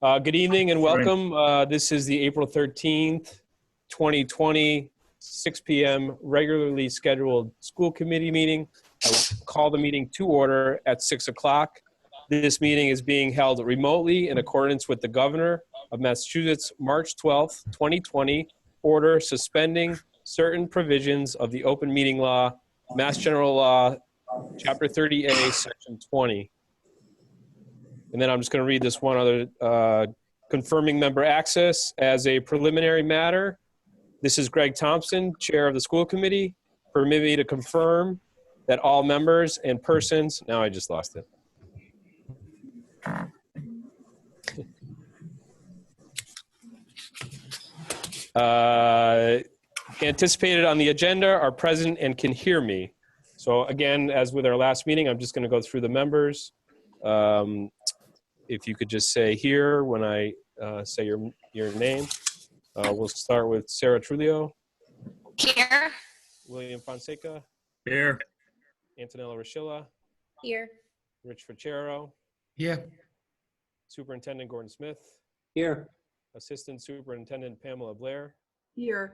Good evening and welcome. This is the April 13th, 2020, 6 p.m. regularly scheduled school committee meeting. I will call the meeting to order at 6 o'clock. This meeting is being held remotely in accordance with the Governor of Massachusetts, March 12th, 2020, order suspending certain provisions of the Open Meeting Law, Mass General Law, Chapter 30A, Section 20. And then I'm just going to read this one other, confirming member access as a preliminary matter. This is Greg Thompson, chair of the school committee. Permit me to confirm that all members and persons, now I just lost it. Anticipated on the agenda are present and can hear me. So again, as with our last meeting, I'm just going to go through the members. If you could just say here when I say your name. We'll start with Sarah Trulio. Here. William Fonseca. Here. Antonella Rochilla. Here. Rich Ficero. Here. Superintendent Gordon Smith. Here. Assistant Superintendent Pamela Blair. Here.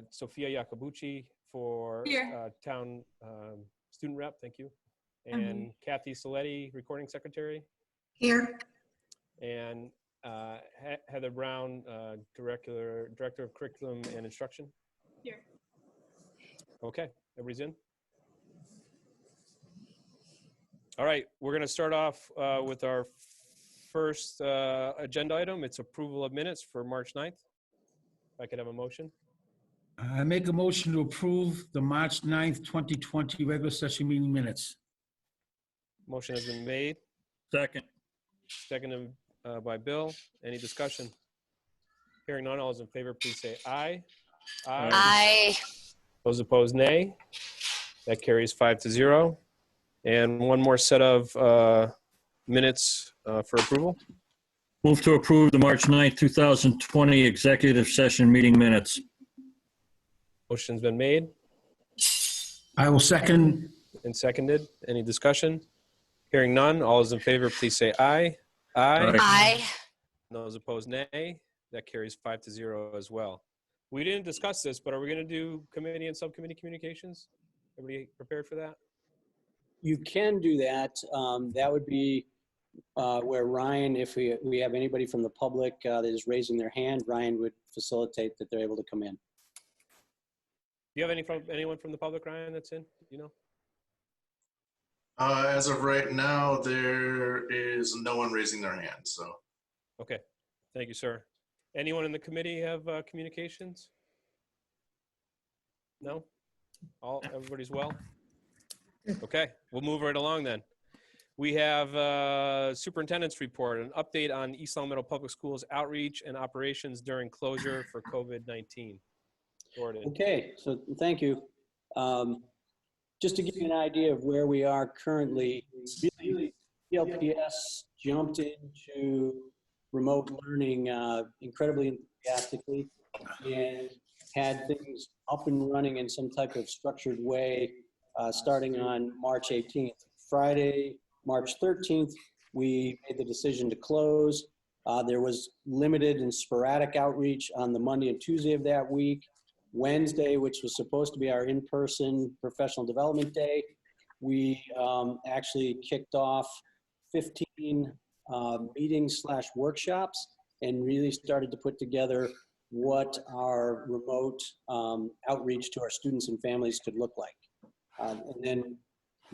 Sophia Iacobucci for town student rep, thank you. And Kathy Saletti, recording secretary. Here. And Heather Brown, director of curriculum and instruction. Here. Okay, everybody's in. All right, we're going to start off with our first agenda item. It's approval of minutes for March 9th. If I could have a motion. I make a motion to approve the March 9th, 2020 regular session meeting minutes. Motion has been made. Second. Seconded by Bill. Any discussion? Hearing none, all those in favor, please say aye. Aye. Aye. Those opposed, nay. That carries 5-0. And one more set of minutes for approval. Move to approve the March 9th, 2020 executive session meeting minutes. Motion's been made I will second. and seconded. Any discussion? Hearing none, all those in favor, please say aye. Aye. Aye. Those opposed, nay. That carries 5-0 as well. We didn't discuss this, but are we going to do committee and subcommittee communications? Everybody prepared for that? You can do that. That would be where Ryan, if we have anybody from the public that is raising their hand, Ryan would facilitate that they're able to come in. Do you have anyone from the public, Ryan, that's in? You know? As of right now, there is no one raising their hand, so. Okay, thank you, sir. Anyone in the committee have communications? No? Everybody's well? Okay, we'll move right along then. We have superintendent's report, an update on East Long Meadow Public Schools outreach and operations during closure for COVID-19. Gordon. Okay, so thank you. Just to give you an idea of where we are currently, really, PLPS jumped into remote learning incredibly enthusiastically and had things up and running in some type of structured way starting on March 18th. Friday, March 13th, we made the decision to close. There was limited and sporadic outreach on the Monday and Tuesday of that week. Wednesday, which was supposed to be our in-person professional development day, we actually kicked off 15 meetings/workshops and really started to put together what our remote outreach to our students and families could look like. And then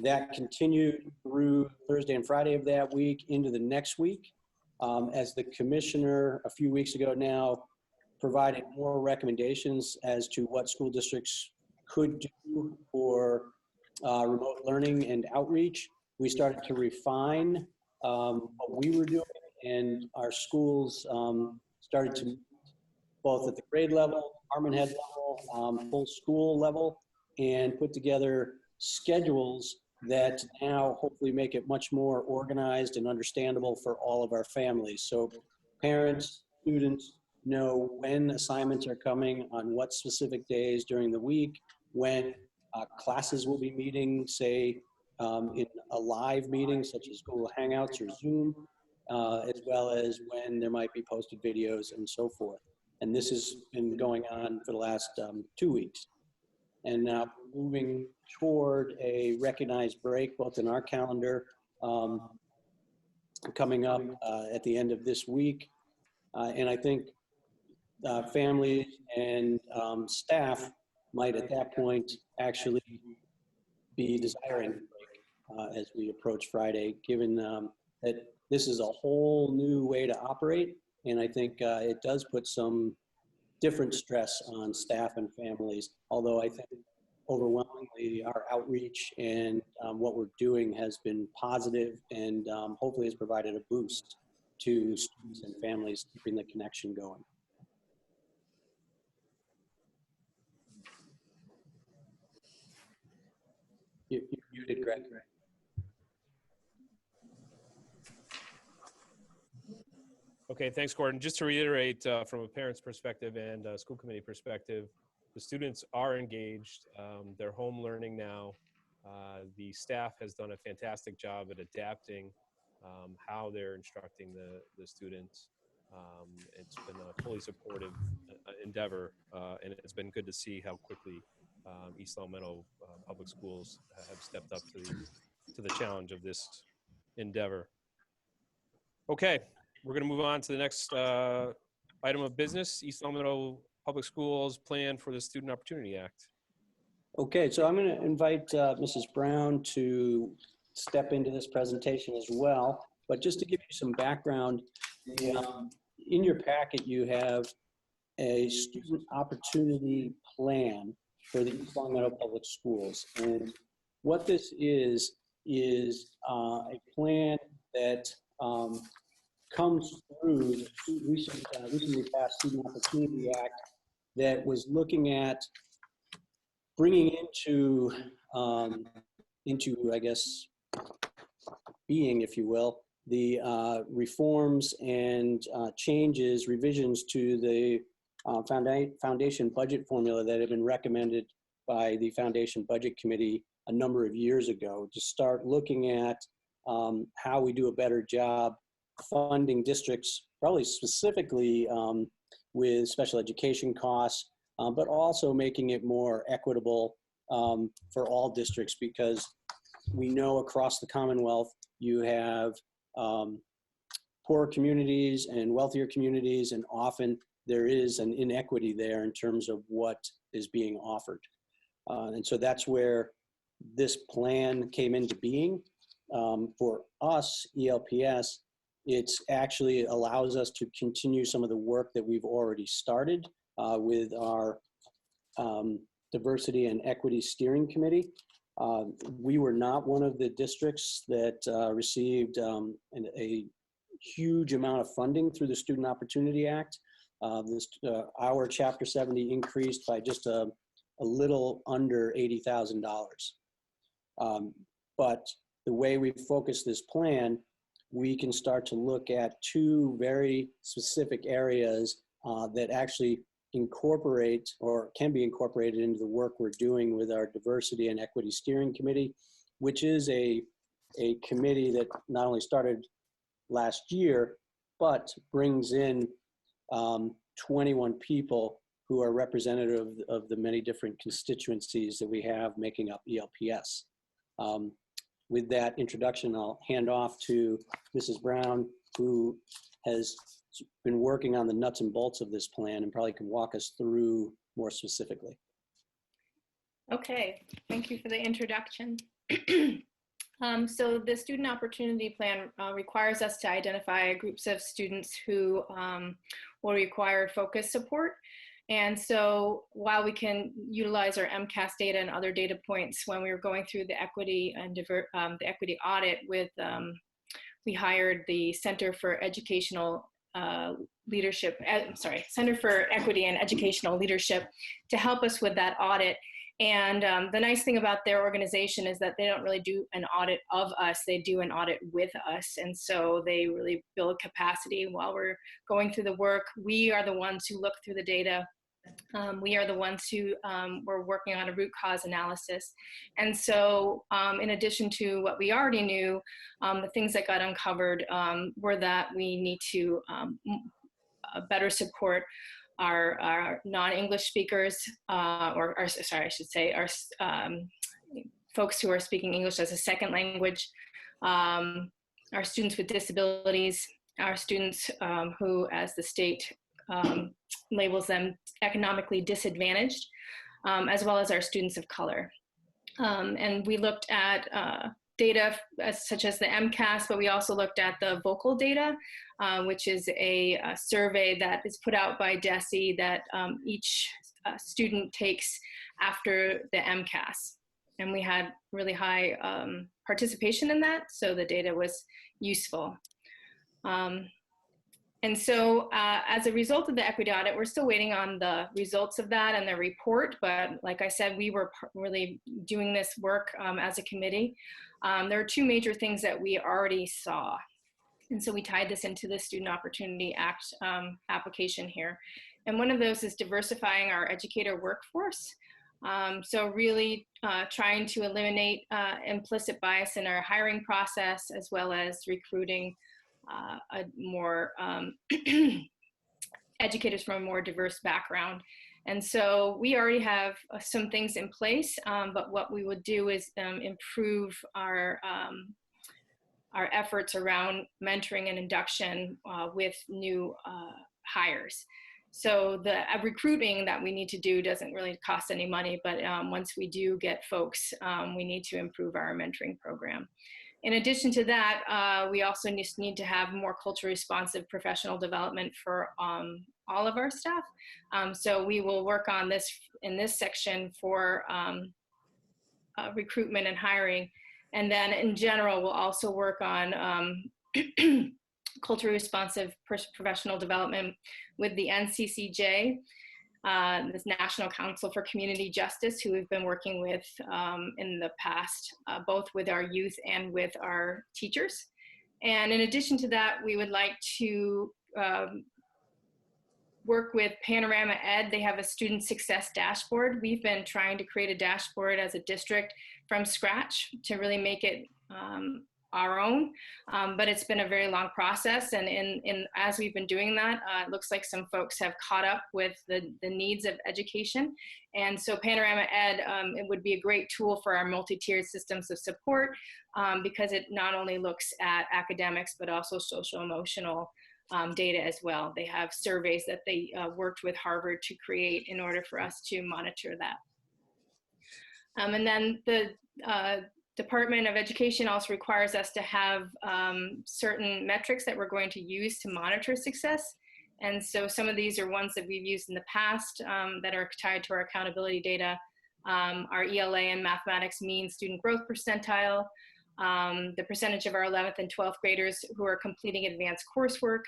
that continued through Thursday and Friday of that week into the next week. As the commissioner a few weeks ago now provided more recommendations as to what school districts could do for remote learning and outreach, we started to refine what we were doing, and our schools started to meet both at the grade level, department head level, full school level, and put together schedules that now hopefully make it much more organized and understandable for all of our families. So parents, students know when assignments are coming on what specific days during the week, when classes will be meeting, say in a live meeting such as Google Hangouts or Zoom, as well as when there might be posted videos and so forth. And this has been going on for the last 2 weeks. And now moving toward a recognized break, both in our calendar, coming up at the end of this week. And I think families and staff might at that point actually be desiring a break as we approach Friday, given that this is a whole new way to operate. And I think it does put some different stress on staff and families, although I think overwhelmingly our outreach and what we're doing has been positive and hopefully has provided a boost to students and families, keeping the connection going. You're muted, Greg. Okay, thanks, Gordon. Just to reiterate, from a parent's perspective and a school committee perspective, the students are engaged. They're home learning now. The staff has done a fantastic job at adapting how they're instructing the students. It's been a fully supportive endeavor, and it's been good to see how quickly East Long Meadow Public Schools have stepped up to the challenge of this endeavor. Okay, we're going to move on to the next item of business, East Long Meadow Public Schools plan for the Student Opportunity Act. Okay, so I'm going to invite Mrs. Brown to step into this presentation as well. But just to give you some background, in your packet you have a student opportunity plan for the East Long Meadow Public Schools. And what this is a plan that comes through the recently passed Student Opportunity Act that was looking at bringing into I guess, being, if you will, the reforms and changes, revisions to the foundation budget formula that had been recommended by the Foundation Budget Committee a number of years ago, to start looking at how we do a better job funding districts, probably specifically with special education costs, but also making it more equitable for all districts, because we know across the Commonwealth you have poorer communities and wealthier communities, and often there is an inequity there in terms of what is being offered. And so that's where this plan came into being. For us, ELPS, it actually allows us to continue some of the work that we've already started with our Diversity and Equity Steering Committee. We were not one of the districts that received a huge amount of funding through the Student Opportunity Act. Our Chapter 70 increased by just a little under $80,000. But the way we focus this plan, we can start to look at two very specific areas that actually incorporate or can be incorporated into the work we're doing with our Diversity and Equity Steering Committee, which is a committee that not only started last year, but brings in 21 people who are representative of the many different constituencies that we have making up ELPS. With that introduction, I'll hand off to Mrs. Brown, who has been working on the nuts and bolts of this plan and probably can walk us through more specifically. Okay, thank you for the introduction. So the Student Opportunity Plan requires us to identify groups of students who will require focused support. And so while we can utilize our MCAS data and other data points, when we were going through the equity and the equity audit with, we hired the Center for Educational Leadership, Center for Equity and Educational Leadership to help us with that audit. And the nice thing about their organization is that they don't really do an audit of us, they do an audit with us. And so they really build capacity while we're going through the work. We are the ones who look through the data We are the ones who were working on a root cause analysis. And so in addition to what we already knew, the things that got uncovered were that we need to better support our non-English speakers, sorry, I should say, our folks who are speaking English as a second language, our students with disabilities, our students who, as the state labels them, economically disadvantaged, as well as our students of color. And we looked at data such as the MCAS, but we also looked at the vocal data, which is a survey that is put out by DESE that each student takes after the MCAS. And we had really high participation in that, so the data was useful. And so as a result of the equity audit, we're still waiting on the results of that and the report. But like I said, we were really doing this work as a committee. There are two major things that we already saw. And so we tied this into the Student Opportunity Act application here. And one of those is diversifying our educator workforce. So really trying to eliminate implicit bias in our hiring process, as well as recruiting a more educators from a more diverse background. And so we already have some things in place, but what we would do is improve our efforts around mentoring and induction with new hires. So the recruiting that we need to do doesn't really cost any money, but once we do get folks, we need to improve our mentoring program. In addition to that, we also just need to have more culturally responsive professional development for all of our staff. So we will work on this in this section for recruitment and hiring. And then in general, we'll also work on culturally responsive professional development with the NCCJ, this National Council for Community Justice, who we've been working with in the past, both with our youth and with our teachers. And in addition to that, we would like to work with Panorama Ed. They have a student success dashboard. We've been trying to create a dashboard as a district from scratch to really make it our own, but it's been a very long process, and as we've been doing that, it looks like some folks have caught up with the needs of education. And so Panorama Ed, it would be a great tool for our multi-tiered systems of support, because it not only looks at academics, but also social emotional data as well. They have surveys that they worked with Harvard to create in order for us to monitor that. And then the Department of Education also requires us to have certain metrics that we're going to use to monitor success. And so some of these are ones that we've used in the past that are tied to our accountability data. Our ELA and mathematics mean student growth percentile, the percentage of our 11th and 12th graders who are completing advanced coursework,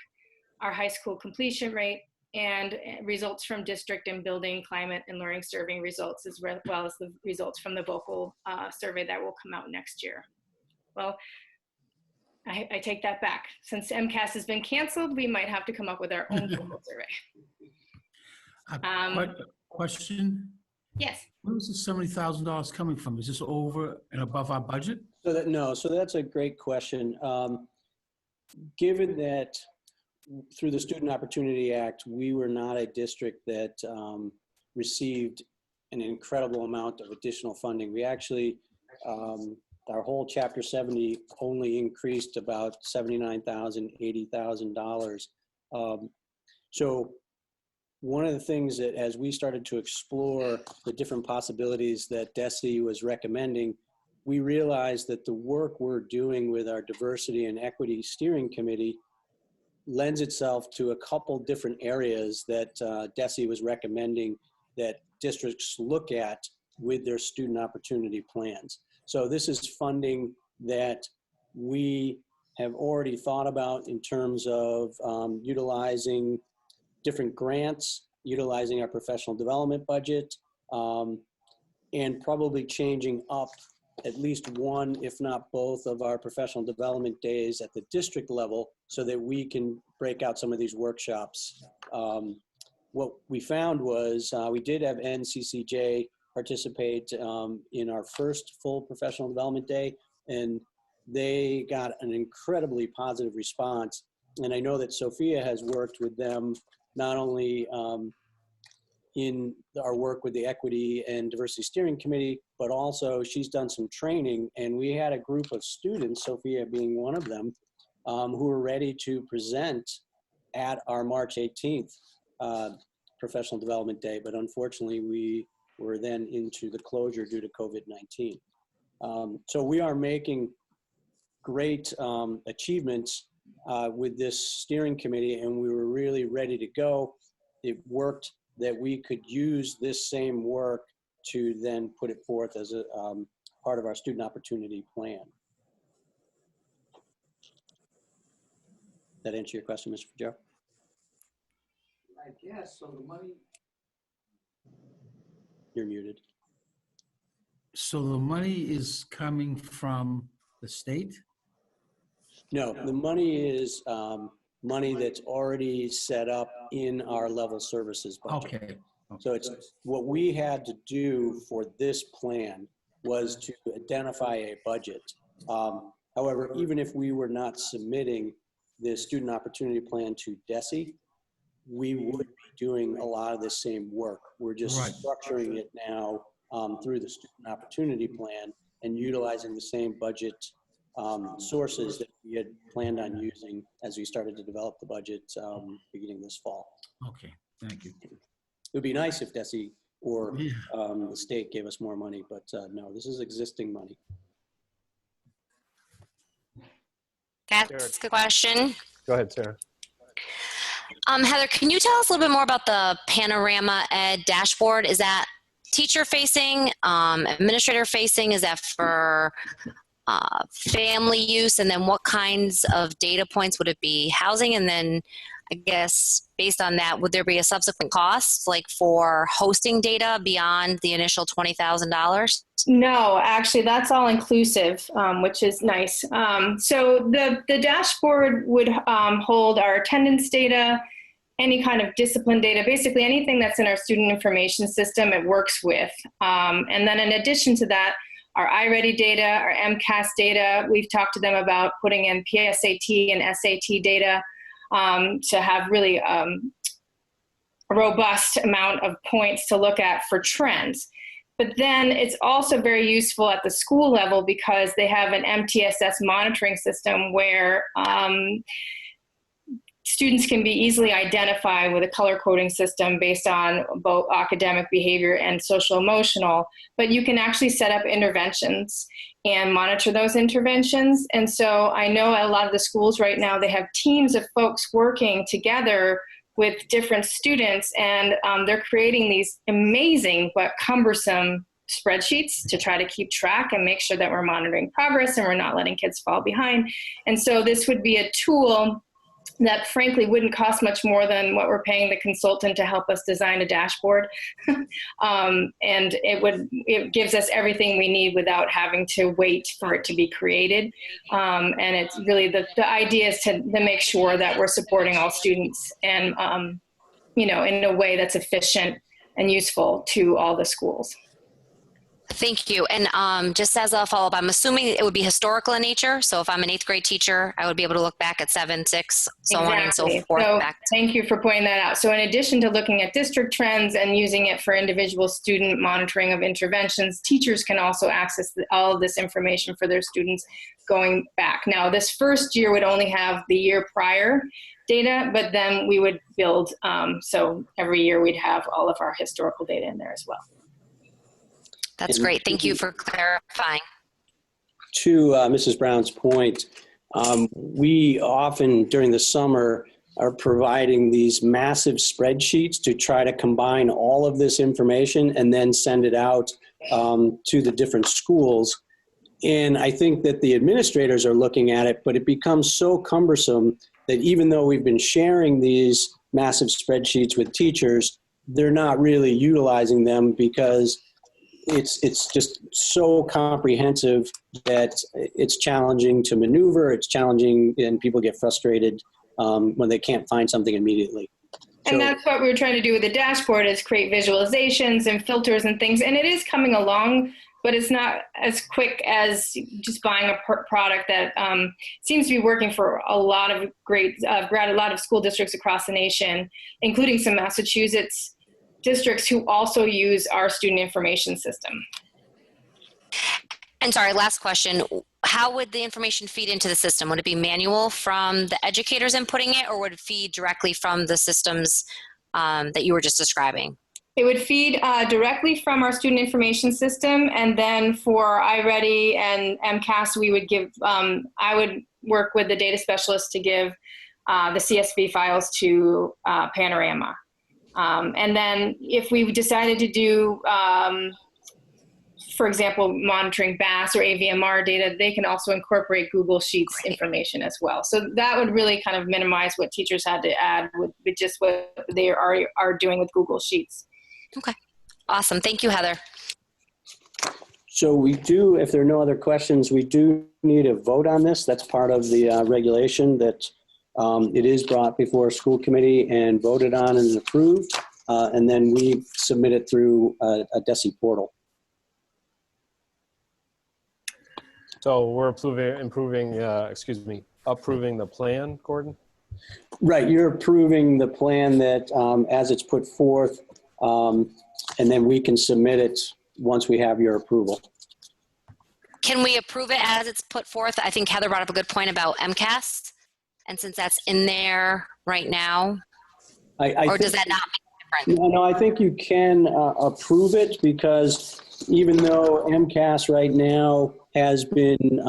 our high school completion rate, and results from district and building climate and learning survey results, as well as the results from the vocal survey that will come out next year. Well, I take that back. Since MCAS has been canceled, we might have to come up with our own vocal survey. Question? Yes. Where is this $70,000 coming from? Is this over and above our budget? So that's a great question. Given that through the Student Opportunity Act, we were not a district that received an incredible amount of additional funding. We actually, our whole Chapter 70 only increased about $79,000, $80,000. So one of the things that as we started to explore the different possibilities that DESE was recommending, we realized that the work we're doing with our Diversity and Equity Steering Committee lends itself to a couple different areas that DESE was recommending that districts look at with their student opportunity plans. So this is funding that we have already thought about in terms of utilizing different grants, utilizing our professional development budget, and probably changing up at least one, if not both, of our professional development days at the district level so that we can break out some of these workshops what we found was we did have NCCJ participate in our first full professional development day, and they got an incredibly positive response. And I know that Sophia has worked with them not only in our work with the Equity and Diversity Steering Committee, but also she's done some training. And we had a group of students, Sophia being one of them, who were ready to present at our March 18th Professional Development Day. But unfortunately, we were then into the closure due to COVID-19. So we are making great achievements with this steering committee, and we were really ready to go. It worked that we could use this same work to then put it forth as a part of our student opportunity plan. That answer your question, Mr. Joe? I guess, so the money. You're muted. So the money is coming from the state? No, the money is money that's already set up in our level services budget. Okay. So it's what we had to do for this plan was to identify a budget. However, even if we were not submitting the student opportunity plan to DESE, we would be doing a lot of the same work. We're just Right. structuring it now through the student opportunity plan and utilizing the same budget sources that we had planned on using as we started to develop the budget beginning this fall. Okay, thank you. It would be nice if DESE or Yeah. the state gave us more money, but no, this is existing money. That's a good question. Go ahead, Sarah. Heather, can you tell us a little bit more about the Panorama Ed dashboard? Is that teacher facing, administrator facing? Is that for family use? And then what kinds of data points would it be housing? And then I guess based on that, would there be a subsequent cost like for hosting data beyond the initial $20,000? No, actually, that's all inclusive, which is nice. So the dashboard would hold our attendance data, any kind of discipline data, basically anything that's in our student information system it works with. And then in addition to that, our iReady data, our MCAS data, we've talked to them about putting in PSAT and SAT data to have really a robust amount of points to look at for trends. But then it's also very useful at the school level because they have an MTSS monitoring system where students can be easily identified with a color coding system based on both academic behavior and social emotional, but you can actually set up interventions and monitor those interventions. And so I know at a lot of the schools right now, they have teams of folks working together with different students, and they're creating these amazing but cumbersome spreadsheets to try to keep track and make sure that we're monitoring progress and we're not letting kids fall behind. And so this would be a tool that frankly wouldn't cost much more than what we're paying the consultant to help us design a dashboard. And it gives us everything we need without having to wait for it to be created. And it's really the idea is to make sure that we're supporting all students and, in a way that's efficient and useful to all the schools. Thank you. And just as a follow-up, I'm assuming it would be historical in nature. So if I'm an 8th grade teacher, I would be able to look back at 7, 6, so on and so forth. So back. Thank you for pointing that out. So in addition to looking at district trends and using it for individual student monitoring of interventions, teachers can also access all of this information for their students going back. Now, this first year would only have the year prior data, but then we would build, so every year we'd have all of our historical data in there as well. That's great. Thank you for clarifying. To Mrs. Brown's point, we often during the summer are providing these massive spreadsheets to try to combine all of this information and then send it out to the different schools. And I think that the administrators are looking at it, but it becomes so cumbersome that even though we've been sharing these massive spreadsheets with teachers, they're not really utilizing them because it's just so comprehensive that it's challenging to maneuver. It's challenging and people get frustrated when they can't find something immediately. And that's what we were trying to do with the dashboard, is create visualizations and filters and things. And it is coming along, but it's not as quick as just buying a product that seems to be working for a lot of a lot of school districts across the nation, including some Massachusetts districts who also use our student information system. And sorry, last question. How would the information feed into the system? Would it be manual from the educators inputting it, or would it feed directly from the systems that you were just describing? It would feed directly from our student information system, and then for iReady and MCAS, we would give, I would work with the data specialist to give the CSV files to Panorama. And then if we decided to do, for example, monitoring BAS or AVMR data, they can also incorporate Google Sheets information as well. So that would really kind of minimize what teachers had to add with just what they are doing with Google Sheets. Okay, awesome. Thank you, Heather. So we do, if there are no other questions, we do need a vote on this. That's part of the regulation that it is brought before a school committee and voted on and approved. And then we submit it through a DESI portal. So we're approving the plan, Gordon? Right, you're approving the plan that as it's put forth, and then we can submit it once we have your approval. Can we approve it as it's put forth? I think Heather brought up a good point about MCAS. And since that's in there right now, or does that not make a difference? No, I think you can approve it, because even though MCAS right now has been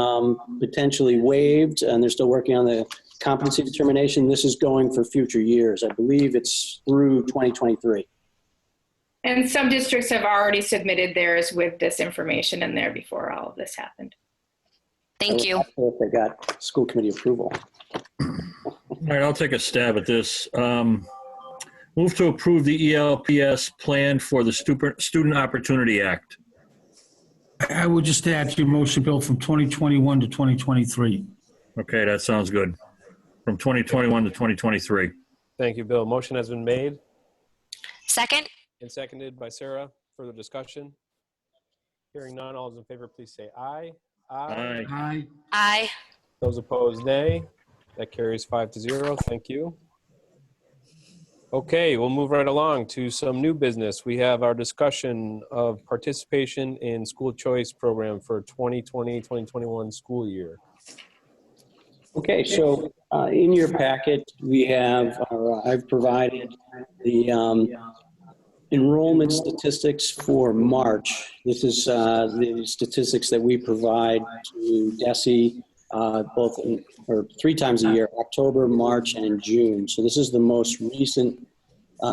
potentially waived and they're still working on the competency determination, this is going for future years. I believe it's through 2023. And some districts have already submitted theirs with this information in there before all of this happened. Thank you. If they got school committee approval. All right, I'll take a stab at this. Move to approve the ELPS plan for the Student Opportunity Act. I would just add to your motion, Bill, from 2021 to 2023. Okay, that sounds good. From 2021 to 2023. Thank you, Bill. Motion has been made Second? and seconded by Sarah. Further discussion? Hearing none, all those in favor, please say aye. Aye. Aye. Aye. Those opposed, nay. That carries 5-0. Thank you. Okay, we'll move right along to some new business. We have our discussion of participation in school choice program for 2020-2021 school year. Okay, so in your packet, we have, I've provided the enrollment statistics for March. This is the statistics that we provide to DESI or 3 times a year, October, March, and June. So this is the most recent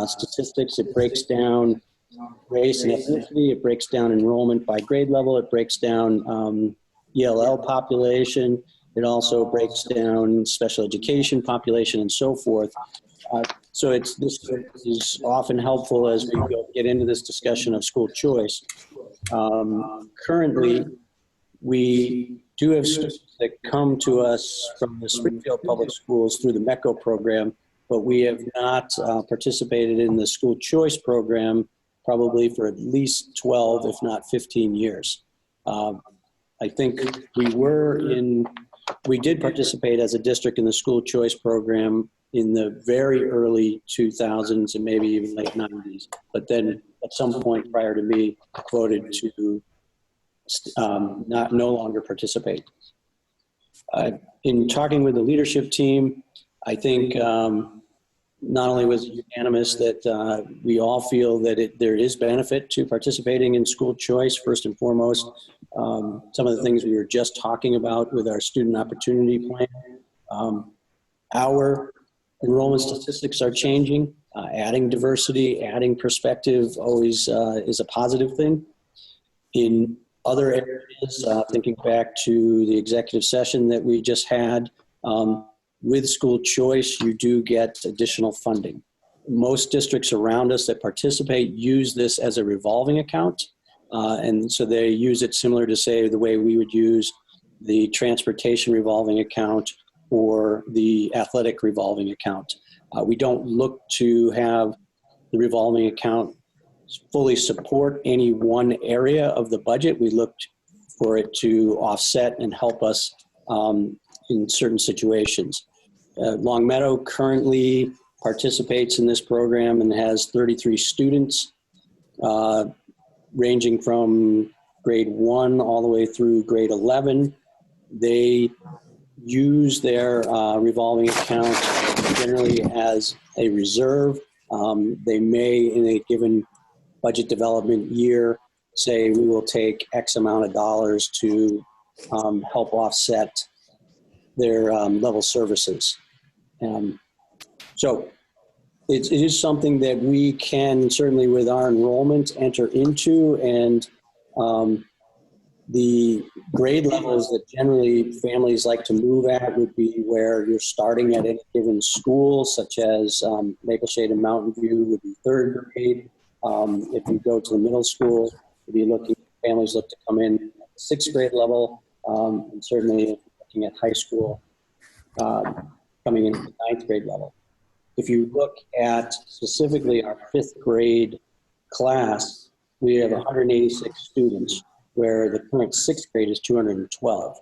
statistics. It breaks down race and ethnicity. It breaks down enrollment by grade level. It breaks down ELL population. It also breaks down special education population and so forth. So this is often helpful as we get into this discussion of school choice. Currently, we do have students that come to us from the Springfield Public Schools through the MECO program, but we have not participated in the school choice program probably for at least 12, if not 15 years. I think we did participate as a district in the school choice program in the very early 2000s and maybe even late 90s. But then at some point prior to me, voted to no longer participate. In talking with the leadership team, I think not only was it unanimous that we all feel that there is benefit to participating in school choice, first and foremost. Some of the things we were just talking about with our student opportunity plan. Our enrollment statistics are changing. Adding diversity, adding perspective always is a positive thing. In other areas, thinking back to the executive session that we just had, with school choice, you do get additional funding. Most districts around us that participate use this as a revolving account. And so they use it similar to, say, the way we would use the transportation revolving account or the athletic revolving account. We don't look to have the revolving account fully support any one area of the budget. We looked for it to offset and help us in certain situations. Long Meadow currently participates in this program and has 33 students, ranging from grade 1 all the way through grade 11. They use their revolving account generally as a reserve. They may, in a given budget development year, say we will take X amount of dollars to help offset their level services. So it is something that we can certainly with our enrollment enter into, and the grade levels that generally families like to move at would be where you're starting at any given school, such as Maple Shade and Mountain View would be 3rd grade. If you go to the middle school, families look to come in at the 6th grade level, and certainly looking at high school coming into the 9th grade level. If you look at specifically our 5th grade class, we have 186 students, where the current 6th grade is 212.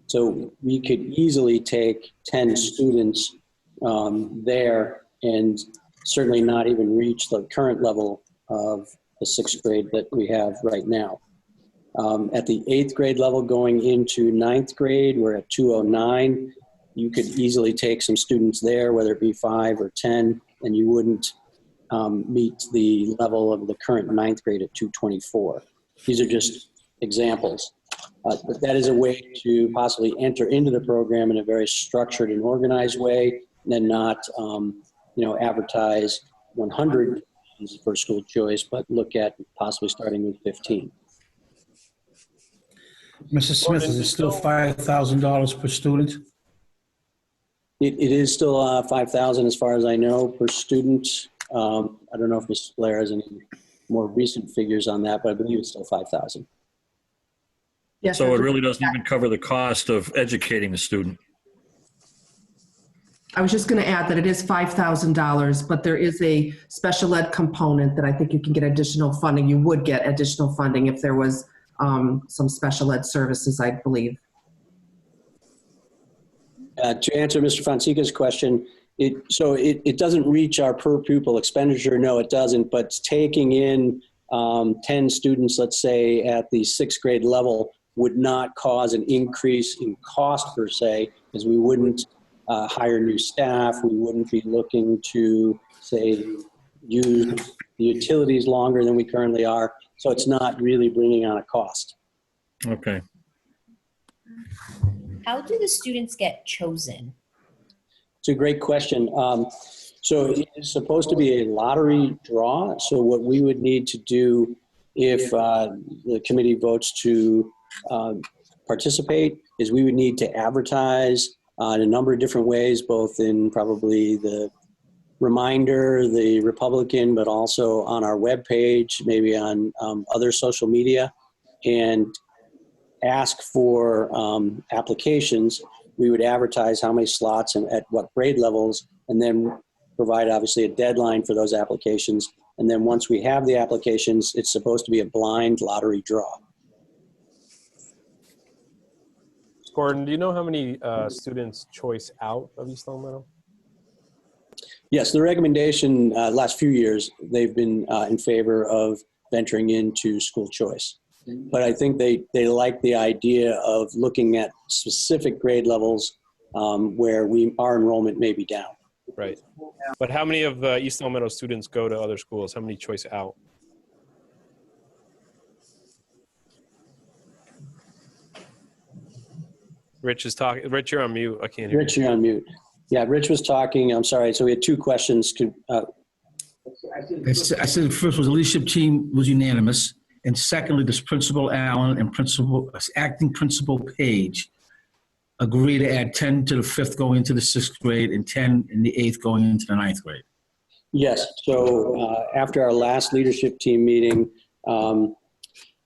So we could easily take 10 students there and certainly not even reach the current level of the 6th grade that we have right now. At the 8th grade level going into 9th grade, we're at 209. You could easily take some students there, whether it be 5 or 10, and you wouldn't meet the level of the current 9th grade at 224. These are just examples. But that is a way to possibly enter into the program in a very structured and organized way, and then not advertise 100 for school choice, but look at possibly starting with 15. Mr. Smith, is it still $5,000 per student? It is still $5,000 as far as I know per student. I don't know if Mrs. Blair has any more recent figures on that, but I believe it's still $5,000. Yes, So it really doesn't even cover the cost of educating the student. I was just going to add that it is $5,000, but there is a special ed component that I think you can get additional funding. You would get additional funding if there was some special ed services, I believe. To answer Mr. Fonseca's question, it doesn't reach our per pupil expenditure. No, it doesn't. But taking in 10 students, let's say at the 6th grade level, would not cause an increase in cost per se, because we wouldn't hire new staff. We wouldn't be looking to, say, use the utilities longer than we currently are. So it's not really bringing on a cost. Okay. How do the students get chosen? It's a great question. So it's supposed to be a lottery draw. So what we would need to do if the committee votes to participate is we would need to advertise in a number of different ways, both in probably the Reminder, the Republican, but also on our webpage, maybe on other social media, and ask for applications. We would advertise how many slots and at what grade levels, and then provide obviously a deadline for those applications. And then once we have the applications, it's supposed to be a blind lottery draw. Gordon, do you know how many students choice out of East Long Meadow? Yes, the recommendation last few years, they've been in favor of venturing into school choice. But I think they like the idea of looking at specific grade levels where our enrollment may be down. Right. But how many of East Long Meadow students go to other schools? How many choice out? Rich is talking. Rich, you're on mute. I can't hear Rich, you're on mute. Yeah, Rich was talking. I'm sorry. So we had two questions. I said first was the leadership team was unanimous. And secondly, this Principal Allen and acting Principal Page agree to add 10 to the 5th going into the 6th grade and 10 in the 8th going into the 9th grade. Yes. So after our last leadership team meeting,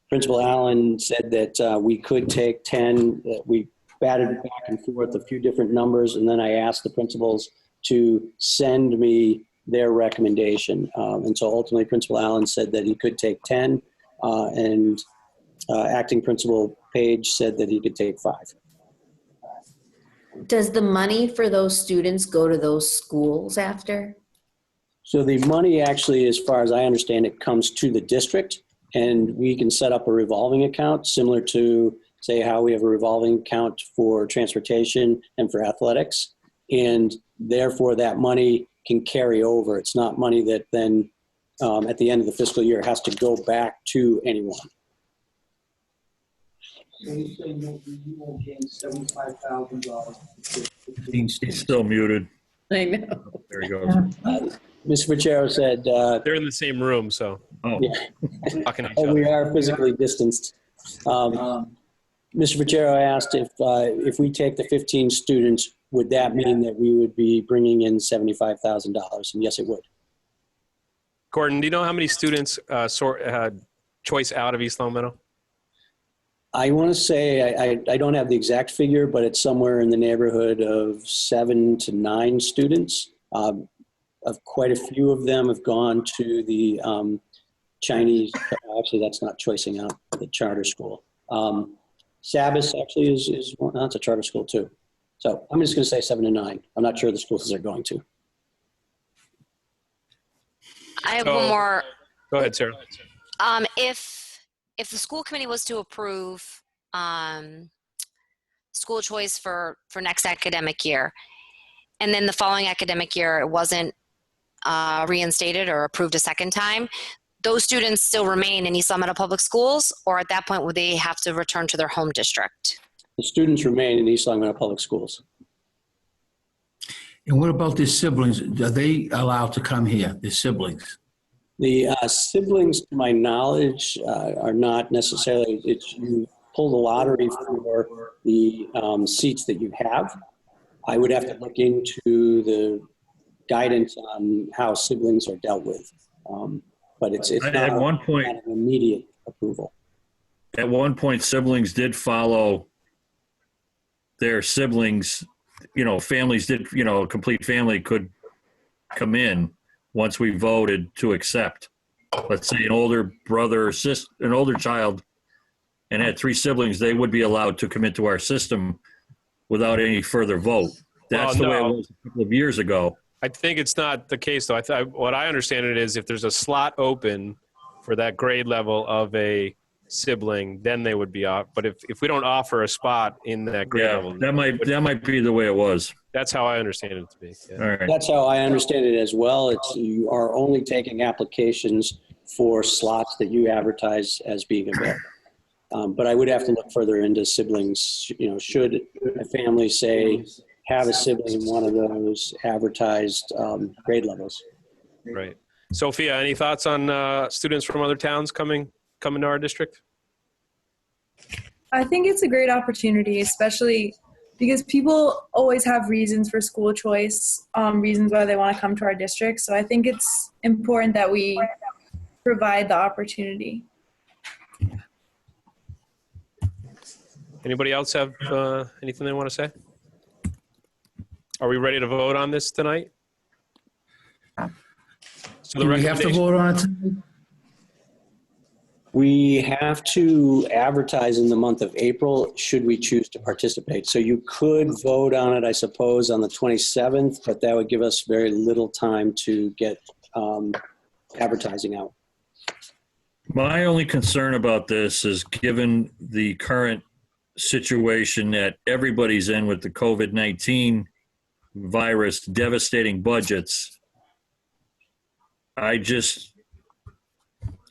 Principal Allen said that we could take 10. We batted back and forth a few different numbers, and then I asked the principals to send me their recommendation. And so ultimately, Principal Allen said that he could take 10, and Acting Principal Page said that he could take 5. Does the money for those students go to those schools after? So the money actually, as far as I understand it, comes to the district, and we can set up a revolving account similar to, say, how we have a revolving account for transportation and for athletics. And therefore, that money can carry over. It's not money that then at the end of the fiscal year has to go back to anyone. So you say you won't gain $75,000. He's still muted. I know. There he goes. Mr. Vaccaro said, They're in the same room, so Oh, yeah, talking to each we other. are physically distanced. Mr. Vaccaro asked if we take the 15 students, would that mean that we would be bringing in $75,000? And yes, it would. Gordon, do you know how many students choice out of East Long Meadow? I want to say, I don't have the exact figure, but it's somewhere in the neighborhood of 7 to 9 students. Quite a few of them have gone to the Chinese, actually that's not choicing out, the charter school. Sabas actually is well, that's a charter school too. So I'm just going to say 7 to 9. I'm not sure the schools they're going to. I have So- one more. Go ahead, Sarah. If the school committee was to approve school choice for next academic year, and then the following academic year it wasn't reinstated or approved a second time, those students still remain in East Long Meadow Public Schools, or at that point would they have to return to their home district? The students remain in East Long Meadow Public Schools. And what about their siblings? Are they allowed to come here, their siblings? The siblings, to my knowledge, are not necessarily, you pull the lottery for the seats that you have. I would have to look into the guidance on how siblings are dealt with. But it's At not, one point- not an immediate approval. At one point, siblings did follow their siblings, families did, a complete family could come in once we voted to accept. Let's say an older brother or sister, an older child, and had 3 siblings, they would be allowed to come into our system without any further vote. That's the way it was a couple of years ago. I think it's not the case, though. What I understand it is if there's a slot open for that grade level of a sibling, then they would be off. But if we don't offer a spot in that grade level, that might be the way it was. that's how I understand it to be. Yeah. All right. That's how I understand it as well. You are only taking applications for slots that you advertise as being available. But I would have to look further into siblings. Should a family say have a sibling in one of those advertised grade levels? Right. Sophia, any thoughts on students from other towns coming to our district? I think it's a great opportunity, especially because people always have reasons for school choice, reasons why they want to come to our district. So I think it's important that we provide the opportunity. Anybody else have anything they want to say? Are we ready to vote on this tonight? So Do we have to vote on it tonight? We have to advertise in the month of April should we choose to participate. So you could vote on it, I suppose, on the 27th, but that would give us very little time to get advertising out. My only concern about this is given the current situation that everybody's in with the COVID-19 virus devastating budgets,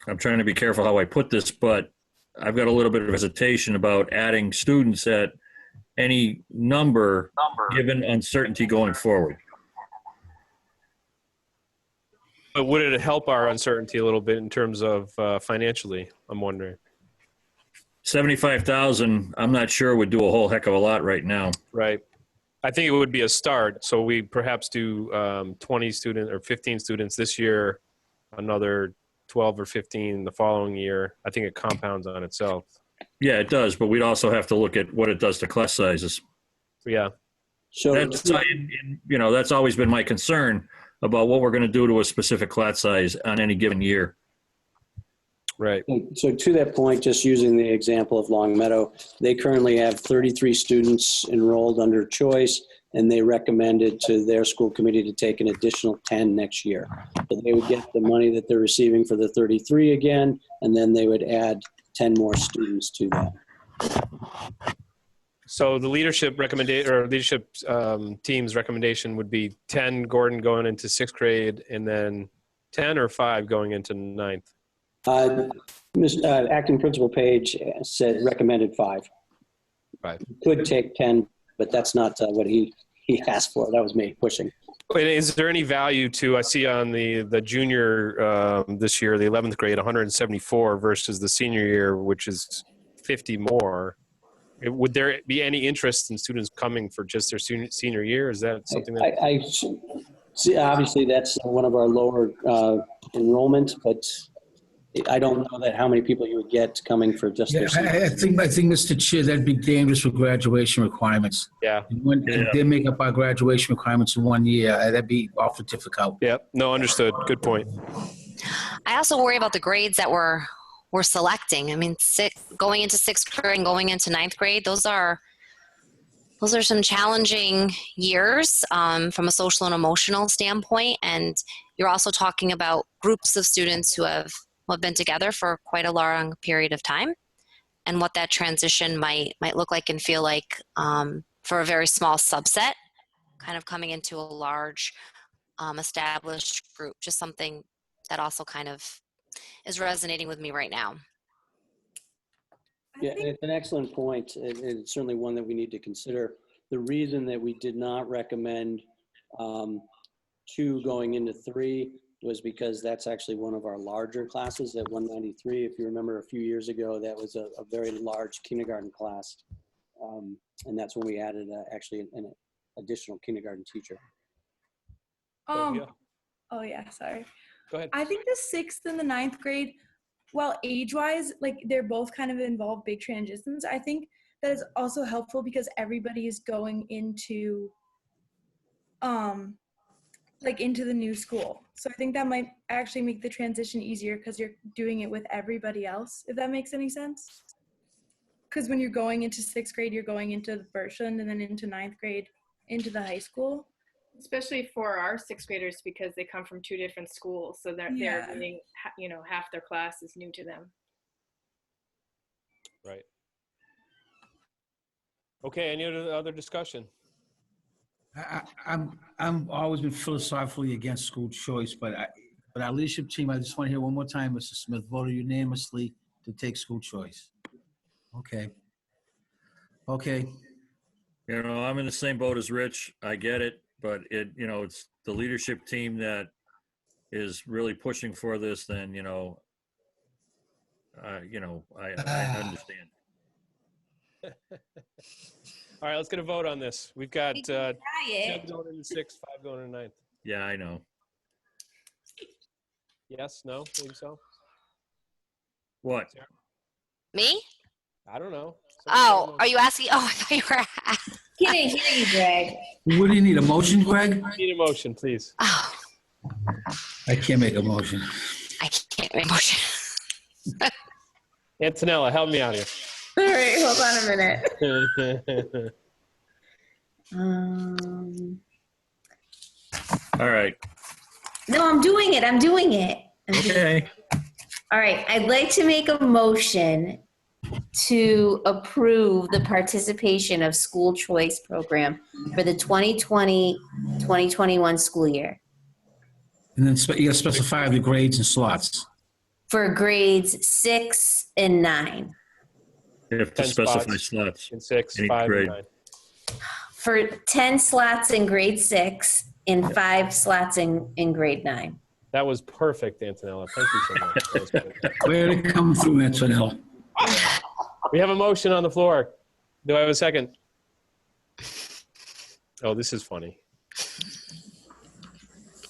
I'm trying to be careful how I put this, but I've got a little bit of hesitation about adding students at any number given uncertainty going forward. But would it help our uncertainty a little bit in terms of financially? I'm wondering. 75,000, I'm not sure would do a whole heck of a lot right now. Right. I think it would be a start. So we perhaps do 20 students or 15 students this year, another 12 or 15 the following year. I think it compounds on itself. Yeah, it does, but we'd also have to look at what it does to class sizes. Yeah. So That's, that's always been my concern about what we're going to do to a specific class size on any given year. Right. So to that point, just using the example of Long Meadow, they currently have 33 students enrolled under choice, and they recommended to their school committee to take an additional 10 next year. So they would get the money that they're receiving for the 33 again, and then they would add 10 more students to that. So the leadership team's recommendation would be 10 Gordon going into 6th grade, and then 10 or 5 going into 9th. Acting Principal Page said recommended 5. 5. Could take 10, but that's not what he asked for. That was me pushing. Is there any value to, I see on the junior this year, the 11th grade, 174 versus the senior year, which is 50 more. Would there be any interest in students coming for just their senior year? Is that something that I see? Obviously, that's one of our lower enrollment, but I don't know that how many people you would get coming for just their senior. I think, Mr. Chair, that'd be dangerous for graduation requirements. Yeah. If they make up our graduation requirements in 1 year, that'd be awful difficult. Yep. No, understood. Good point. I also worry about the grades that we're selecting. I mean, going into 6th grade and going into 9th grade, those are some challenging years from a social and emotional standpoint. And you're also talking about groups of students who have been together for quite a long period of time, and what that transition might look like and feel like for a very small subset, kind of coming into a large established group. Just something that also kind of is resonating with me right now. Yeah, it's an excellent point, and it's certainly one that we need to consider. The reason that we did not recommend 2 going into 3 was because that's actually one of our larger classes at 193. If you remember a few years ago, that was a very large kindergarten class. And that's when we added actually an additional kindergarten teacher. Oh yeah, sorry. Go ahead. I think the 6th and the 9th grade, while age-wise, like they're both kind of involve big transitions, I think that is also helpful because everybody is going into into the new school. So I think that might actually make the transition easier because you're doing it with everybody else, if that makes any sense. Because when you're going into 6th grade, you're going into the Birchland, and then into 9th grade, into the high school. Especially for our 6th graders, because they come from 2 different schools. So they're being, half their class is new to them. Right. Okay, any other discussion? I'm always been philosophically against school choice, but our leadership team, I just want to hear one more time, Mr. Smith, voted unanimously to take school choice. Okay. I'm in the same boat as Rich. I get it, but it's the leadership team that is really pushing for this. Then I understand. All right, let's get a vote on this. We've got 10 going into 6, 5 going into 9th. Yeah, I know. Yes, no, maybe so. What? Me? I don't know. Oh, are you asking? Oh, I thought you were asking. He didn't hear you, Greg. What do you need, a motion, Greg? I need a motion, please. Oh, I can't make a motion. I can't make a motion. Antonella, help me out here. All right, hold on a minute. All right. No, I'm doing it. Okay. All right, I'd like to make a motion to approve the participation of school choice program for the 2020-2021 school year And then you gotta specify the grades and slots. for grades 6 and 9. You have to 10 specify spots. slots. In 6, Any 5, grade. and 9. For 10 slots in grade 6 and 5 slots in grade 9. That was perfect, Antonella. Thank you so much. That was good. Where to come through, Antonella? We have a motion on the floor. Do I have a second? Oh, this is funny.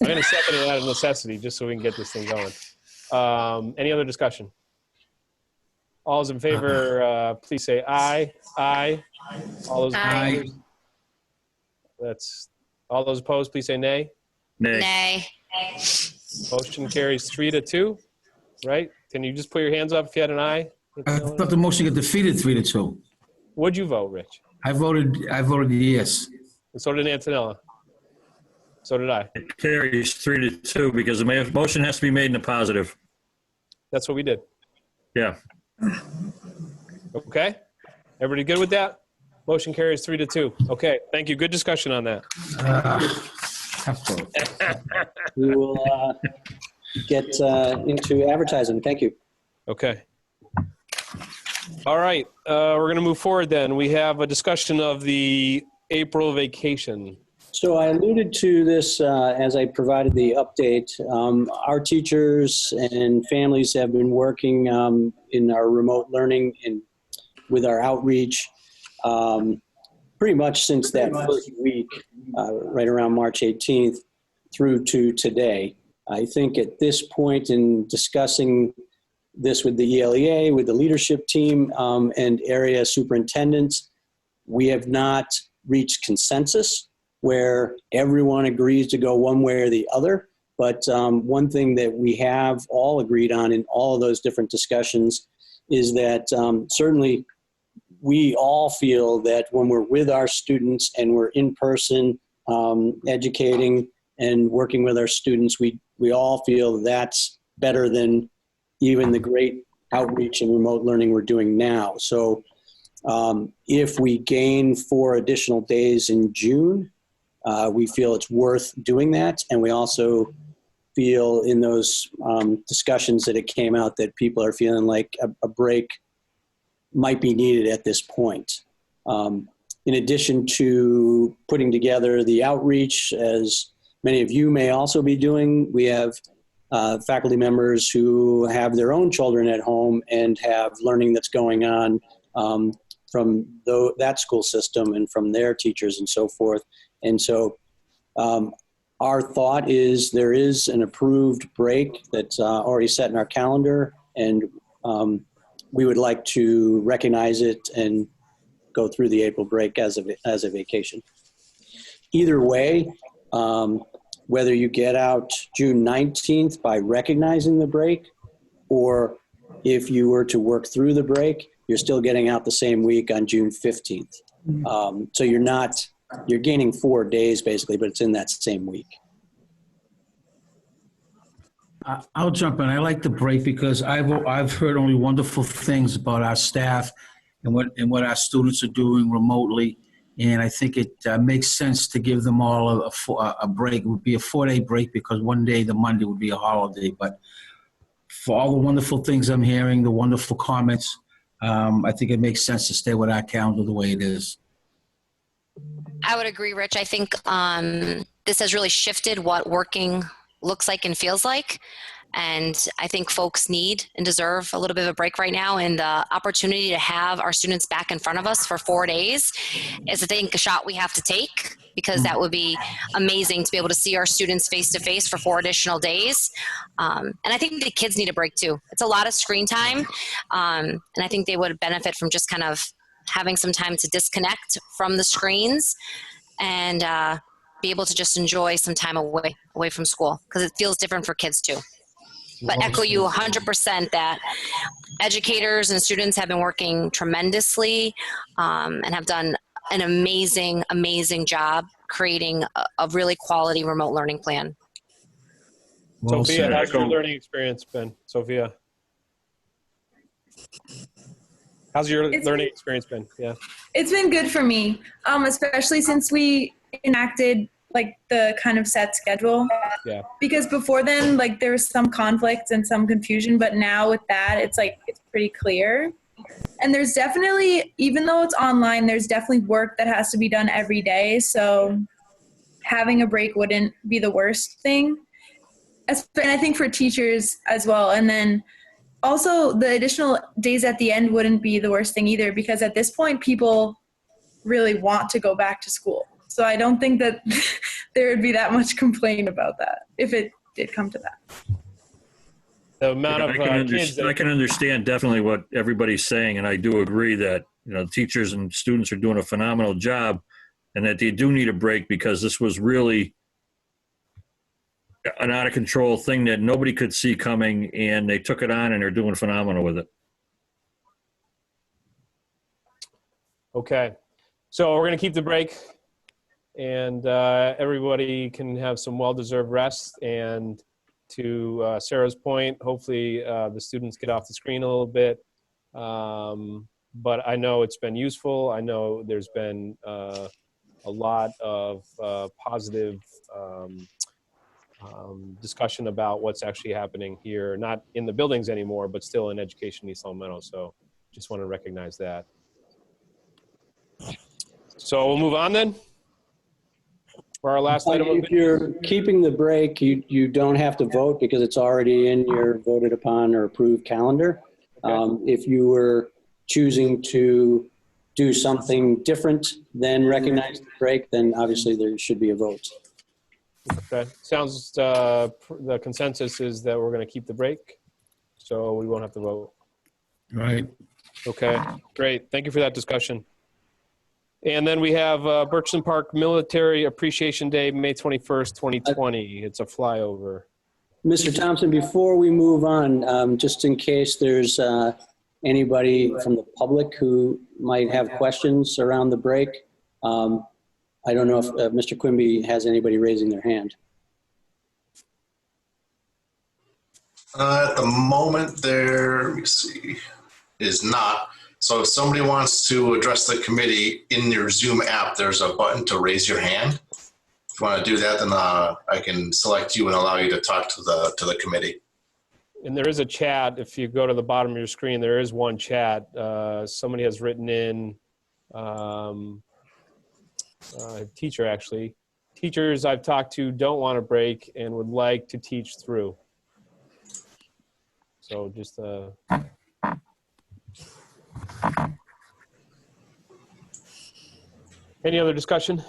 I'm going to second it out of necessity just so we can get this thing going. Any other discussion? All those in favor, please say aye. Aye. All those Aye. opposed? That's all those opposed, please say nay. Nay. Nay. Motion carries 3-2, right? Can you just put your hands up if you had an aye? I thought the motion got defeated 3-2. What'd you vote, Rich? I voted yes. And so did Antonella. So did I. It carries 3-2 because the motion has to be made in the positive. That's what we did. Yeah. Okay? Everybody good with that? Motion carries 3-2. Okay, thank you. Good discussion on that. Tough vote. We will get into advertising. Thank you. Okay. All right, we're going to move forward then. We have a discussion of the April vacation. So I alluded to this as I provided the update. Our teachers and families have been working in our remote learning and with our outreach pretty much since that first week, right around March 18th through to today. I think at this point in discussing this with the ELEA, with the leadership team and area superintendents, we have not reached consensus where everyone agrees to go one way or the other. But one thing that we have all agreed on in all of those different discussions is that certainly we all feel that when we're with our students and we're in person educating and working with our students, we all feel that's better than even the great outreach and remote learning we're doing now. So if we gain 4 additional days in June, we feel it's worth doing that. And we also feel in those discussions that it came out that people are feeling like a break might be needed at this point. In addition to putting together the outreach, as many of you may also be doing, we have faculty members who have their own children at home and have learning that's going on from that school system and from their teachers and so forth. And so our thought is there is an approved break that's already set in our calendar, and we would like to recognize it and go through the April break as a vacation. Either way, whether you get out June 19th by recognizing the break, or if you were to work through the break, you're still getting out the same week on June 15th. So you're gaining 4 days basically, but it's in that same week. I'll jump in. I like the break because I've heard only wonderful things about our staff and what our students are doing remotely. And I think it makes sense to give them all a break. It would be a 4-day break because one day, the Monday, would be a holiday. But for all the wonderful things I'm hearing, the wonderful comments, I think it makes sense to stay with our calendar the way it is. I would agree, Rich. I think this has really shifted what working looks like and feels like. And I think folks need and deserve a little bit of a break right now. And the opportunity to have our students back in front of us for 4 days is, I think, a shot we have to take, because that would be amazing to be able to see our students face to face for 4 additional days. And I think the kids need a break too. It's a lot of screen time. And I think they would benefit from just kind of having some time to disconnect from the screens and be able to just enjoy some time away from school, because it feels different for kids too. But echo you 100% that educators and students have been working tremendously and have done an amazing, amazing job creating a really quality remote learning plan. Well Sophia, said. how's your learning experience been? Sophia? How's your learning experience been? Yeah. It's been good for me, especially since we enacted like the kind of set schedule. Yeah. Because before then, like there was some conflict and some confusion, but now with that, it's pretty clear. And there's definitely, even though it's online, there's definitely work that has to be done every day. So having a break wouldn't be the worst thing. And I think for teachers as well. And then also the additional days at the end wouldn't be the worst thing either, because at this point, people really want to go back to school. So I don't think that there would be that much complaint about that if it did come to that. The amount of kids I can understand definitely what everybody's saying, and I do agree that teachers and students are doing a phenomenal job, and that they do need a break because this was really an out of control thing that nobody could see coming, and they took it on and they're doing phenomenal with it. Okay, so we're going to keep the break, and everybody can have some well-deserved rest. And to Sarah's point, hopefully the students get off the screen a little bit. But I know it's been useful. I know there's been a lot of positive discussion about what's actually happening here, not in the buildings anymore, but still in education in East Long Meadow. So just want to recognize that. So we'll move on then for our last item. If you're keeping the break, you don't have to vote because it's already in your voted upon or approved calendar. Okay. If you were choosing to do something different than recognize the break, then obviously there should be a vote. Okay. Sounds the consensus is that we're going to keep the break, so we won't have to vote. Right. Okay, great. Thank you for that discussion. And then we have Birchland Park Military Appreciation Day, May 21st, 2020. It's a flyover. Mr. Thompson, before we move on, just in case there's anybody from the public who might have questions around the break, I don't know if Mr. Quimby has anybody raising their hand. At the moment, let me see, is not. So if somebody wants to address the committee in your Zoom app, there's a button to raise your hand. If you want to do that, then I can select you and allow you to talk to the committee. And there is a chat. If you go to the bottom of your screen, there is one chat. Somebody has written in, teacher actually. Teachers I've talked to don't want to break and would like to teach through. So just any other discussion?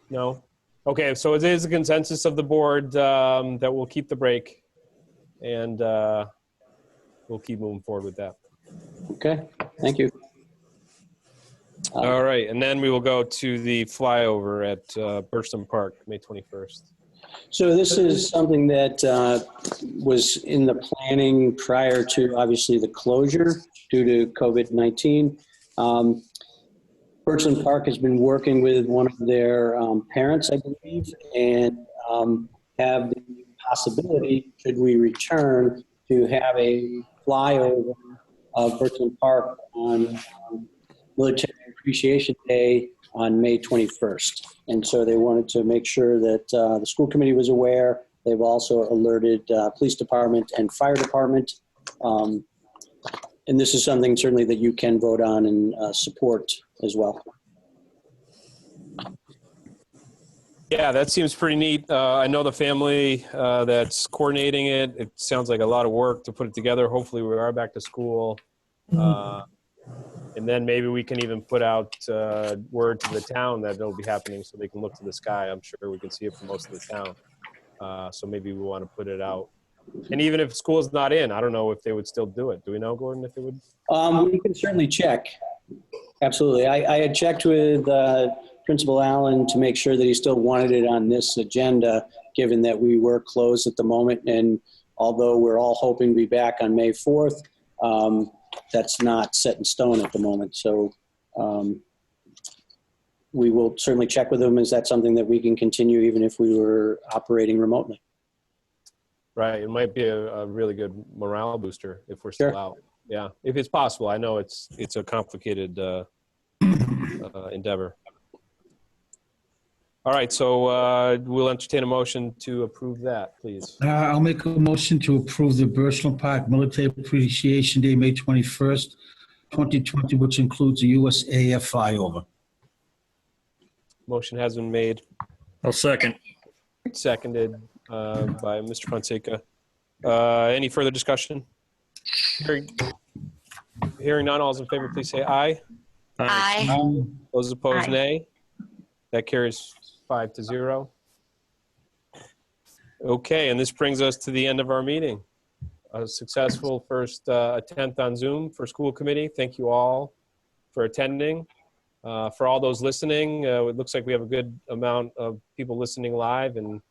No? Okay, so it is a consensus of the board that we'll keep the break, and we'll keep moving forward with that. Okay, thank you. All right, and then we will go to the flyover at Birchland Park, May 21st. So this is something that was in the planning prior to obviously the closure due to COVID-19. Birchland Park has been working with one of their parents, I believe, and have the possibility, should we return, to have a flyover of Birchland Park on Military Appreciation Day on May 21st. And so they wanted to make sure that the school committee was aware. They've also alerted police department and fire department. And this is something certainly that you can vote on and support as well. Yeah, that seems pretty neat. I know the family that's coordinating it. It sounds like a lot of work to put it together. Hopefully we are back to school. And then maybe we can even put out word to the town that it'll be happening so they can look to the sky. I'm sure we can see it from most of the town. So maybe we want to put it out. And even if school's not in, I don't know if they would still do it. Do we know, Gordon, if they would? We can certainly check. Absolutely. I had checked with Principal Allen to make sure that he still wanted it on this agenda, given that we were closed at the moment. And although we're all hoping to be back on May 4th, that's not set in stone at the moment. So we will certainly check with them. Is that something that we can continue even if we were operating remotely? Right. It might be a really good morale booster if we're still Sure. out. Yeah, if it's possible. I know it's a complicated endeavor. All right, so we'll entertain a motion to approve that, please. I'll make a motion to approve the Birchland Park Military Appreciation Day, May 21st, 2020, which includes the USAF flyover. Motion has been made, I'll second. seconded by Mr. Fonseca. Any further discussion? Hearing none, all those in favor, please say aye. Aye. Those opposed, Aye. nay. That carries 5-0. Okay, and this brings us to the end of our meeting. A successful first attempt on Zoom for school committee. Thank you all for attending. For all those listening, it looks like we have a good amount of people listening live, and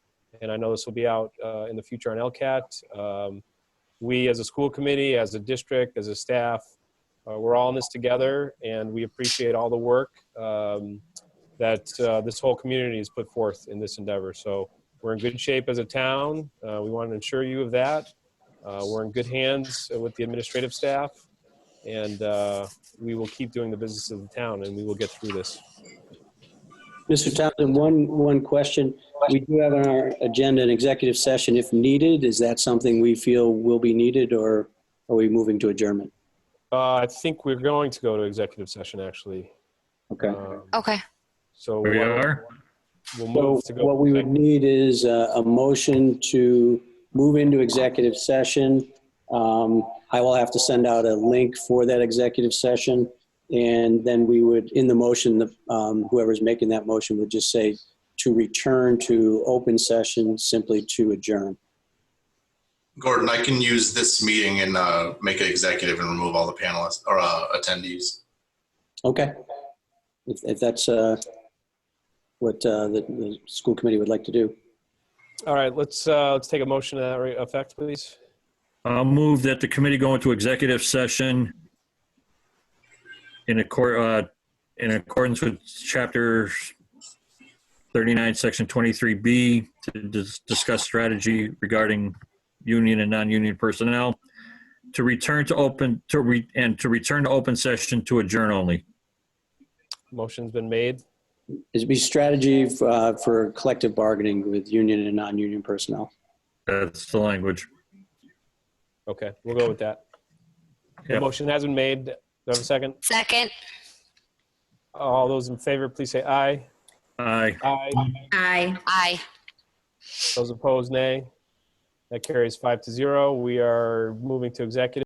I know this will be out in the future on LCAT. We as a school committee, as a district, as a staff, we're all in this together, and we appreciate all the work that this whole community has put forth in this endeavor. So we're in good shape as a town. We want to ensure you of that. We're in good hands with the administrative staff, and we will keep doing the business of the town, and we will get through this. Mr. Townsend, one question. We do have on our agenda an executive session if needed. Is that something we feel will be needed, or are we moving to adjournment? I think we're going to go to executive session, actually. Okay. Okay. So We are? we'll So move to go. what we would need is a motion to move into executive session. I will have to send out a link for that executive session. And then we would, in the motion, whoever's making that motion would just say to return to open session, simply to adjourn. Gordon, I can use this meeting and make it executive and remove all the panelists or attendees. Okay. If that's what the school committee would like to do. All right, let's take a motion to that effect, please. I'll move that the committee go into executive session in accordance with Chapter 39, Section 23B, to discuss strategy regarding union and non-union personnel, to return to open session to adjourn only. Motion's been made. It'd be strategy for collective bargaining with union and non-union personnel. That's the language. Okay, we'll go with that. The Yep. motion has been made. Do I have a second? Second. All those in favor, please say aye. Aye. Aye. Aye. Aye. Those opposed, nay. That carries 5-0. We are moving to executive.